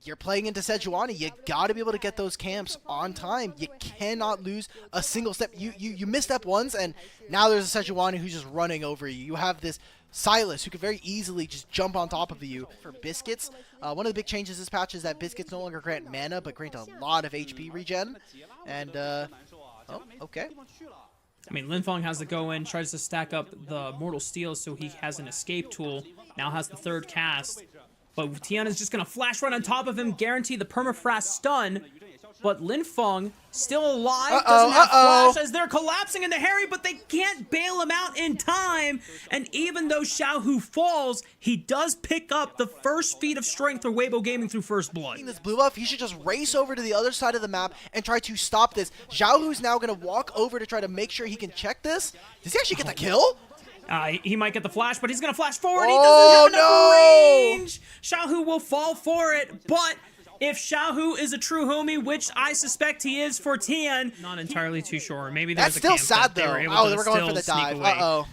you're playing into Sejuani. You got to be able to get those camps on time. You cannot lose a single step. You misstep once, and now there's a Sejuani who's just running over you. You have this Silas, who could very easily just jump on top of you. For Biscuits, one of the big changes this patch is that Biscuits no longer grant mana, but grant a lot of HP regen. And, oh, okay. I mean, Linfeng has to go in, tries to stack up the Mortal Steel so he has an escape tool. Now has the third cast. But Tian is just going to flash right on top of him, guarantee the permafrost stun. But Linfeng, still alive, doesn't have flash as they're collapsing into Harry, but they can't bail him out in time. And even though Xiaohu falls, he does pick up the first feat of strength for Weibo Gaming through First Blood. This blue buff, he should just race over to the other side of the map and try to stop this. Xiaohu's now going to walk over to try to make sure he can check this. Does he actually get the kill? He might get the flash, but he's going to flash forward. He doesn't have enough range. Xiaohu will fall for it, but if Xiaohu is a true homie, which I suspect he is for Tian, not entirely too sure. Maybe there's that's still sad though. Oh, we're going for the dive. Uh-oh.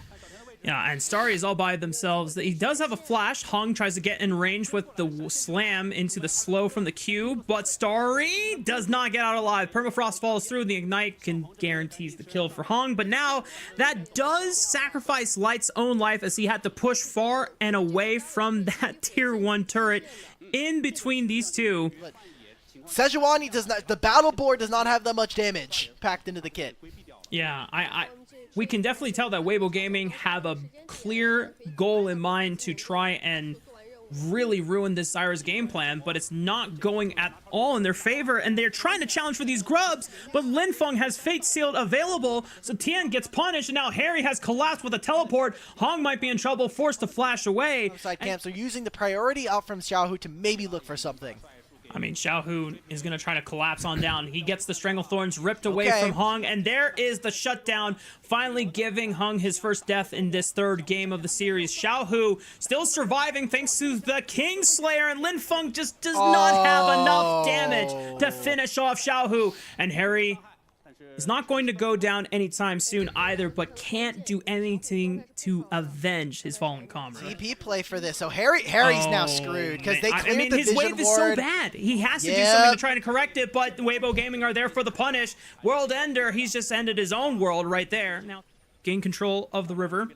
Yeah, and Starry is all by themselves. He does have a flash. Hung tries to get in range with the slam into the slow from the cube, but Starry does not get out alive. Permafrost falls through. The Ignite guarantees the kill for Hung, but now that does sacrifice Light's own life as he had to push far and away from that tier 1 turret in between these two. Sejuani does not, the battle board does not have that much damage packed into the kit. Yeah, we can definitely tell that Weibo Gaming have a clear goal in mind to try and really ruin this Zyra's game plan, but it's not going at all in their favor, and they're trying to challenge for these grubs, but Linfeng has Fate Sealed available, so Tian gets punished, and now Harry has collapsed with a teleport. Hong might be in trouble, forced to flash away. Side camps are using the priority out from Xiaohu to maybe look for something. I mean, Xiaohu is going to try to collapse on down. He gets the Stranglethorns ripped away from Hung, and there is the shutdown, finally giving Hung his first death in this third game of the series. Xiaohu still surviving thanks to the Kingslayer, and Linfeng just does not have enough damage to finish off Xiaohu. And Harry is not going to go down anytime soon either, but can't do anything to avenge his fallen comrade. TP play for this, so Harry's now screwed because they cleared the his vision wave ward. is so bad. He has to do something to try to correct it, but Weibo Gaming are there for the punish. World Ender, he's just ended his own world right there. Now, gain control of the river.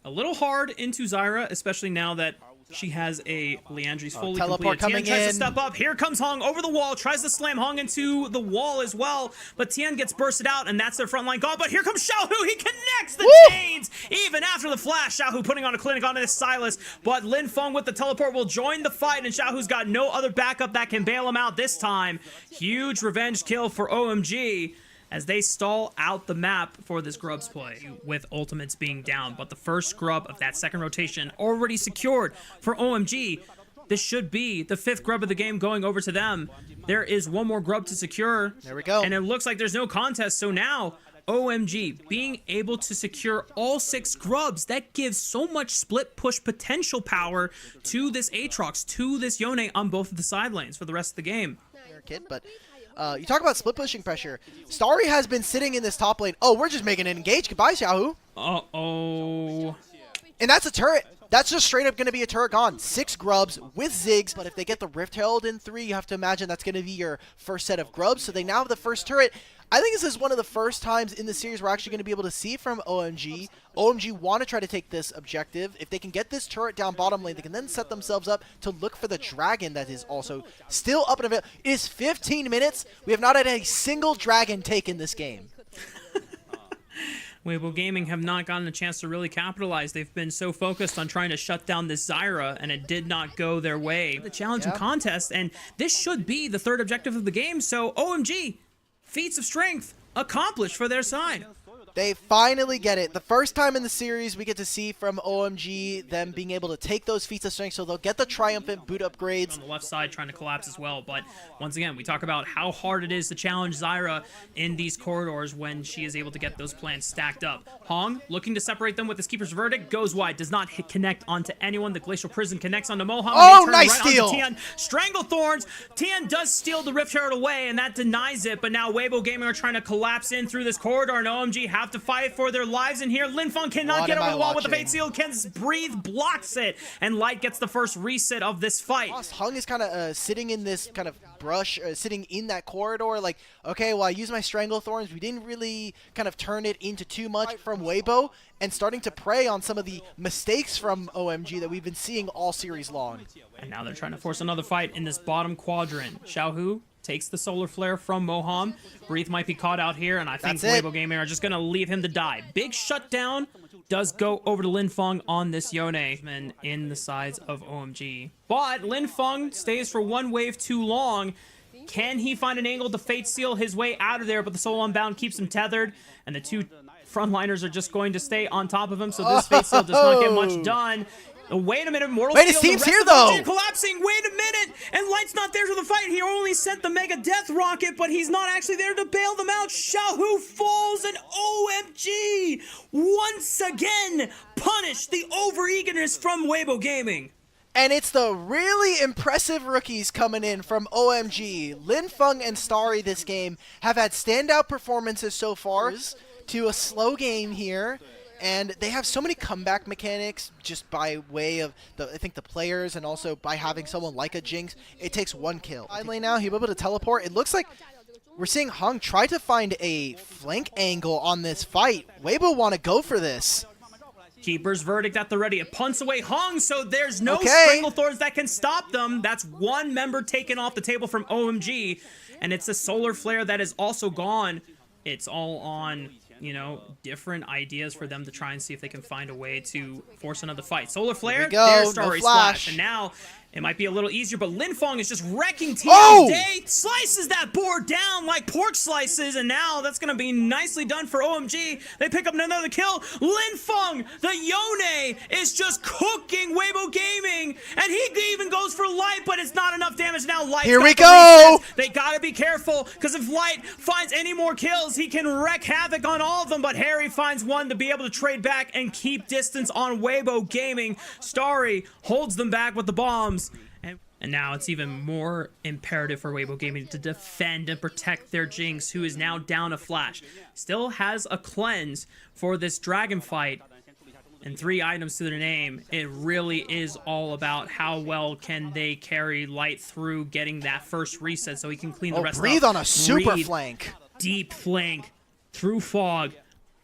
A little hard into Zyra, especially now that she has a Leandri's fully teleport completed. coming Tian tries in. to step up. Here comes Hong over the wall. Tries to slam Hong into the wall as well. But Tian gets bursted out, and that's their frontline gone. But here comes Xiaohu. He connects the chains. Even after the flash, Xiaohu putting on a clinic onto this Silas. But Linfeng with the teleport will join the fight, and Xiaohu's got no other backup that can bail him out this time. Huge revenge kill for OMG as they stall out the map for this Grubs play, with ultimates being down. But the first scrub of that second rotation already secured for OMG. This should be the 5th grub of the game going over to them. There is one more grub to secure. There we go. And it looks like there's no contest, so now OMG being able to secure all 6 grubs, that gives so much split push potential power to this Aatrox, to this Yone on both of the side lanes for the rest of the game. But you talk about split pushing pressure. Starry has been sitting in this top lane. Oh, we're just making an engage. Goodbye, Xiaohu. Uh-oh. And that's a turret. That's just straight up going to be a turret gone. 6 grubs with Ziggs, but if they get the Rift Herald in 3, you have to imagine that's going to be your first set of grubs. So they now have the first turret. I think this is one of the first times in the series we're actually going to be able to see from OMG. OMG want to try to take this objective. If they can get this turret down bottom lane, they can then set themselves up to look for the dragon that is also still up and available. It is 15 minutes. We have not had a single dragon taken this game. Weibo Gaming have not gotten a chance to really capitalize. They've been so focused on trying to shut down this Zyra, and it did not go their way. The challenge and contest, and this should be the 3rd objective of the game, so OMG, feats of strength accomplished for their side. They finally get it. The first time in the series we get to see from OMG them being able to take those feats of strength, so they'll get the triumphant boot upgrades. On the left side trying to collapse as well, but once again, we talk about how hard it is to challenge Zyra in these corridors when she is able to get those plans stacked up. Hong, looking to separate them with his Keeper's Verdict, goes wide, does not connect onto anyone. The Glacial Prison connects onto Moham. Oh, nice steal! Tian. Stranglethorns. Tian does steal the Rift Herald away, and that denies it, but now Weibo Gaming are trying to collapse in through this corridor, and OMG, how have to fight for their lives in here. Linfeng cannot What get am over I the wall with the watching? Fate Seal. Can breathe, blocks it, and Light gets the first reset of this fight. Hung is kind of sitting in this kind of brush, sitting in that corridor, like, okay, well, I used my Strangle Thorns. We didn't really kind of turn it into too much from Weibo, and starting to prey on some of the mistakes from OMG that we've been seeing all series long. And now they're trying to force another fight in this bottom quadrant. Xiaohu takes the Solar Flare from Moham. Breathe might be caught out here, and I think That's it. Weibo Gaming are just going to leave him to die. Big shutdown does go over to Linfeng on this Yone and in the sides of OMG. But Linfeng stays for one wave too long. Can he find an angle to Fate Seal his way out of there? But the Soul Unbound keeps him tethered, and the two frontliners are just going to stay on top of him, so this Fate Seal does not get much done. Wait a minute, Mortal Wait, his Steel, the team's rest here, of them though. are collapsing. Wait a minute, and Light's not there for the fight. He only sent the Mega Death Rocket, but he's not actually there to bail them out. Xiaohu falls, and OMG once again punish the over-eagerness from Weibo Gaming. And it's the really impressive rookies coming in from OMG. Linfeng and Starry this game have had standout performances so far to a slow game here. And they have so many comeback mechanics just by way of, I think, the players, and also by having someone like a Jinx. It takes one kill. Finally now, he'll be able to teleport. It looks like we're seeing Hung try to find a flank angle on this fight. Weibo want to go for this. Keeper's verdict at the ready. It punts away Hung, so there's no Okay. Stranglethorns that can stop them. That's one member taken off the table from OMG, and it's a Solar Flare that is also gone. It's all on, you know, different ideas for them to try and see if they can find a way to force another fight. Solar Flare, go. there's No Starry flash. Slash, and now it might be a little easier, but Linfeng is just wrecking Tian's Oh! day, slices that board down like pork slices, and now that's going to be nicely done for OMG. They pick up another kill. Linfeng, the Yone, is just cooking Weibo Gaming, and he even goes for Light, but it's not enough damage. Now Light's Here got we the go! resets. They got to be careful, because if Light finds any more kills, he can wreak havoc on all of them, but Harry finds one to be able to trade back and keep distance on Weibo Gaming. Starry holds them back with the bombs. And now it's even more imperative for Weibo Gaming to defend and protect their Jinx, who is now down a flash. Still has a cleanse for this dragon fight and 3 items to their name. It really is all about how well can they carry Light through getting that first reset so he can clean the rest Breathe up. on a super Breathe, flank. deep flank through fog.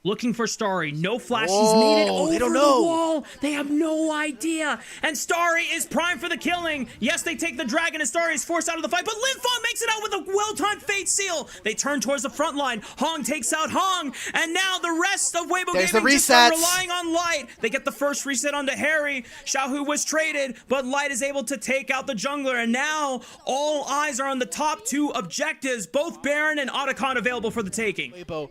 Looking for Starry. No flash. Whoa, He's made it they over don't the know. wall. They have no idea. And Starry is primed for the killing. Yes, they take the dragon, and Starry is forced out of the fight, but Linfeng makes it out with a well-timed Fate Seal. They turn towards the front line. Hong takes out Hong, and now the rest of Weibo There's the Gaming just are resets. relying on Light. They get the first reset onto Harry. Xiaohu was traded, but Light is able to take out the jungler, and now all eyes are on the top 2 objectives, both Baron and Otacon available for the taking. Weibo,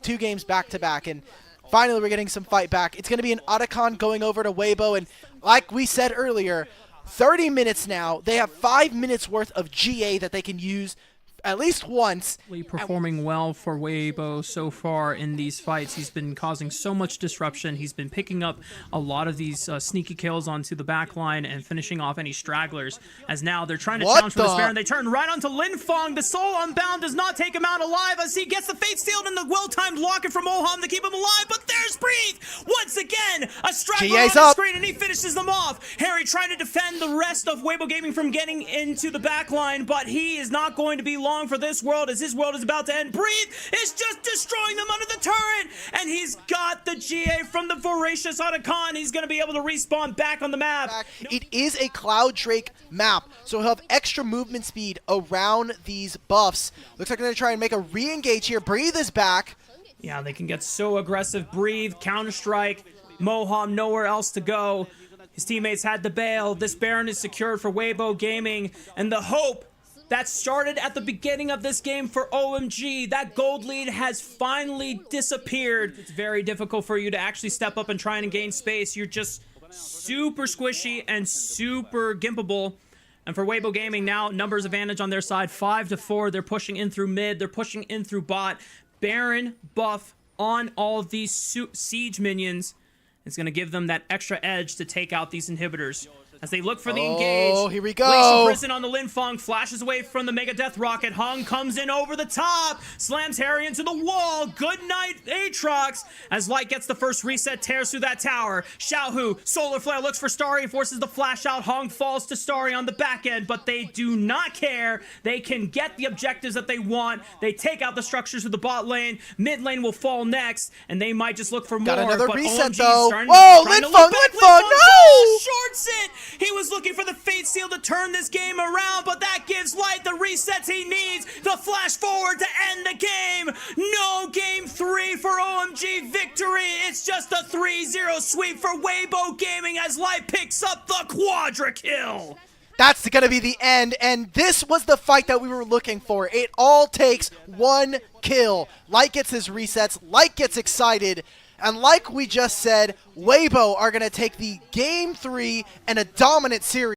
2 games back to back, and finally we're getting some fight back. It's going to be an Otacon going over to Weibo, and like we said earlier, 30 minutes now. They have 5 minutes worth of GA that they can use at least once. Performing well for Weibo so far in these fights. He's been causing so much disruption. He's been picking up a lot of these sneaky kills onto the back line and finishing off any stragglers, as now they're trying to challenge for this Baron. They turn right onto Linfeng. The Soul Unbound does not take him out alive as he gets the Fate Sealed and the well-timed locket from Moham to keep him alive, but there's Breathe! Once again, a straggler on the screen, and he finishes them off. Harry trying to defend the rest of Weibo Gaming from getting into the back line, but he is not going to be long for this world, as his world is about to end. Breathe is just destroying them under the turret, and he's got the GA from the voracious Otacon. He's going to be able to respawn back on the map. It is a Cloud Drake map, so he'll have extra movement speed around these buffs. Looks like they're going to try and make a re-engage here. Breathe is back. Yeah, they can get so aggressive. Breathe, Counter-Strike, Moham, nowhere else to go. His teammates had to bail. This Baron is secured for Weibo Gaming, and the hope that started at the beginning of this game for OMG, that gold lead has finally disappeared. It's very difficult for you to actually step up and try and gain space. You're just super squishy and super gimpable. And for Weibo Gaming now, numbers advantage on their side, 5-4. They're pushing in through mid. They're pushing in through bot. Baron buff on all of these siege minions. It's going to give them that extra edge to take out these inhibitors. as they look for the engage. Oh, here we Lace go. Prison on the Linfeng, flashes away from the Mega Death Rocket. Hung comes in over the top, slams Harry into the wall. Good night, Aatrox, as Light gets the first reset, tears through that tower. Xiaohu, Solar Flare looks for Starry, forces the flash out. Hung falls to Starry on the back end, but they do not care. They can get the objectives that they want. They take out the structures of the bot lane. Mid lane will fall next, and they might just look for Got more. another but reset, OMG though. trying Whoa, to look Linfeng, back. no! Shorts it. He was looking for the Fate Seal to turn this game around, but that gives Light the resets he needs. The flash forward to end the game. No game 3 for OMG victory. It's just a 3-0 sweep for Weibo Gaming as Light picks up the quadra kill. That's going to be the end, and this was the fight that we were looking for. It all takes one kill. Light gets his resets, Light gets excited, and like we just said, Weibo are going to take the Game 3 and a dominant series.